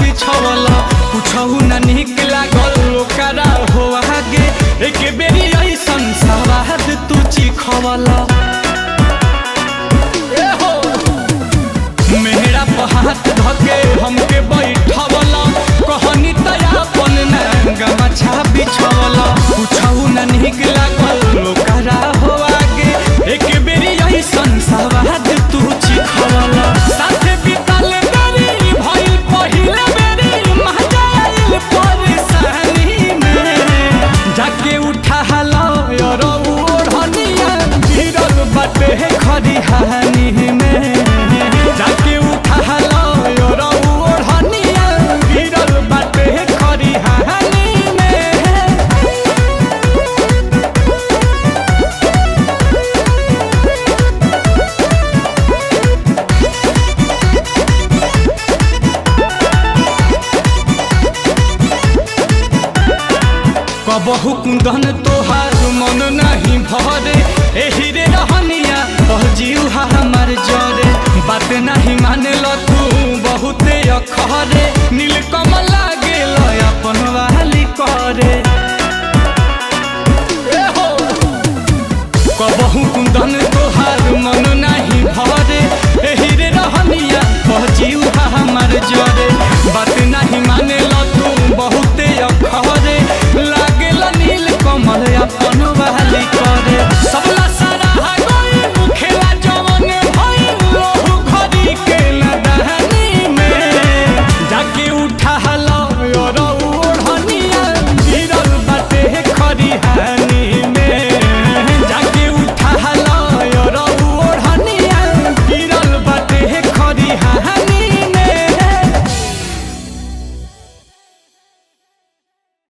बिछवला कुछहु ना निक लागल ओकरा हो आगे एक बेरी ऐसन सवाद तू चिखवला मेहरा पर हाथ धके हमके बैठवला कहनी तया अपन ना गमछा बिछवला कुछहु ना निक लागल ओकरा हो आगे एक बेरी ऐसन सवाद तू चिखवला साथे बितल बेरी भइल पहिल बेरी मजा आइल परेशानी में जाके उठा हला और ओढ़निया गिरल बाटे खरिहानी में जाके उठा हला और ओढ़निया गिरल बाटे खरिहानी में कबहु कुंदन तोहार मन नहीं भरे एही रे रहनिया जीव हमार जरे बात नहीं माने तू बहुते अखरे नीलकमल